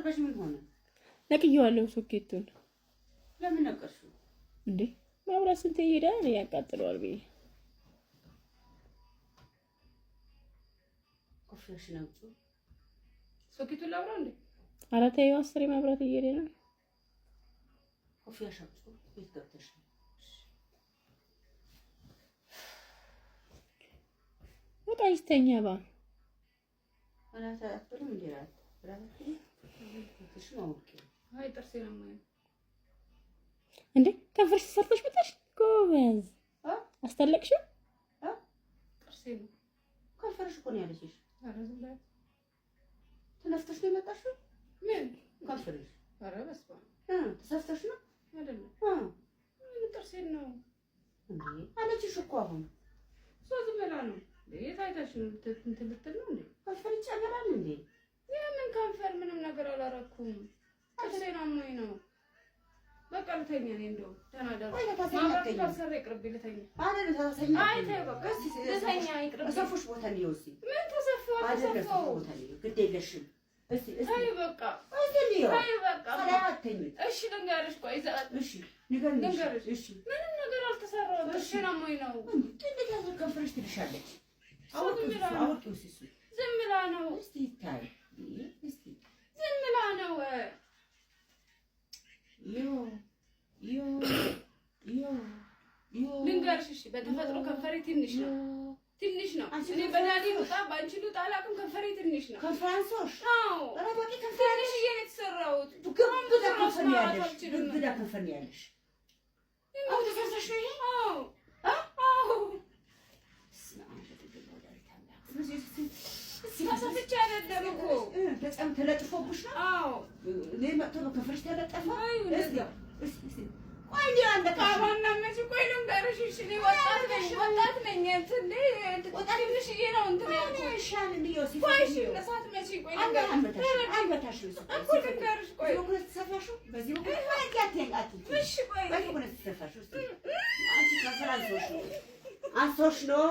አድርገሽ ምን ሆነ? ነቅዬዋለሁ ሶኬቱን። ለምን ነቀርሽው እንዴ? ማብራት ስንት ይሄዳል ያቃጥለዋል ብዬ። ኮፍያሽ ነው ሶኬቱን ላብራ እንዴ? ኧረ ተይው፣ 10 ማብራት እየሄደ ነው። ኮፍያሽ አውጡ ቤት ገብተሽ በቃ ይስተኛ ባ አናታ አጥሩ እንዲራት ብራንቺ ትሽማውቂ አይ ጥርሴ ነው ማለት እንዴ? ከፍርሽ ሰርተሽ መጣሽ? ጎበዝ አስተለቅሽው? ጥርሴ ነው ከፍርሽ እኮ ነው ያለሽሽ። ኧረ ዝም በይ ተነስተሽ ነው የመጣሽው? ምን ከፍርሽ? ኧረ በስመ አብ ተሰፍተሽ ነው አይደለም? ምን ጥርሴ ነው እንዴ አለችሽ እኮ አሁን ሶ ዝም ብላ ነው የታይታሽ ነው እንትን ልትል ነው እንዴ? ከንፈር ይጨመራል እንዴ? የምን ከንፈር? ምንም ነገር አላረኩም። ጥርሴ ነው ሞኝ ነው። በቃ ልተኛ እኔ እንደው ተናደሩ ማብራት ታሰረ ይቅርብ ልተኛ አይደል? ታሰኛ አይ ተይ በቃ ልተኛ ይቅርብ። ተሰፉሽ ቦታ ነው ይወሲ ምን ተሰፋው? ተሰፋው ቦታ ነው ግድ የለሽም። እስቲ ተይ በቃ ተይ በቃ ሰላተኝ እሺ ልንገርሽ ቆይ እሺ ንገርሽ እሺ ምንም ነገር አልተሰራው። ጥርሴ ነው ሞኝ ነው። እንዴት ያዘ ከንፈርሽ ትልሻለች? አውቂው ሲሱ ዝም ብላ ነው። እስቲ ታይ እስቲ ዝም ብላ ነው። ልንገርሽ እሺ በተፈጥሮ ከንፈሬ ትንሽ ነው እኔ በዳዲ ወጣ ባንቺ ልውጣ አላውቅም። ከንፈሬ ትንሽ ነው። ከንፈራንሶሽ አዎ ረባቂ ከንፈራንሽ ትንሽ የተሰራሁት ግብዳ ከንፈር ያለሽ አሁን ተፈርሰሽ ነው ይሄ? አዎ ተሰፍቼ አይደለም እኮ በጣም ተለጥፎብሽ ነው። አዎ እኔ መጥቶ ከንፈርሽ ተለጠፈ። ቆይ እንዴ አንተ ካባና መቼ ቆይ ልንገርሽ እሺ እኔ ወጣት ነኝ እንትን ትንሽዬ ነው እንትን ያልኩት ሻል እንዲዮሲ ቆይ እሺ እሳት መቼ ቆይ አንበታሽ እኮ ልንገርሽ ቆይ ወኩነት ተሰፋሹ በዚህ ወኩነት ማያት እሺ ቆይ ወኩነት ተሰፋሹ አንቺ ከንፈራንሶሽ ነው አንሶሽ ነው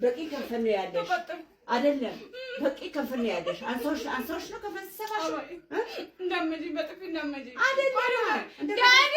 በቂ ከንፈር ነው ያለሽ አይደለም? በቂ ከንፈር ነው ያለሽ። አንሶሽ ነው ከንፈር ተሰፋሹ እንዳመጂ በጥፊ እንዳመጂ አይደለም ዳዲ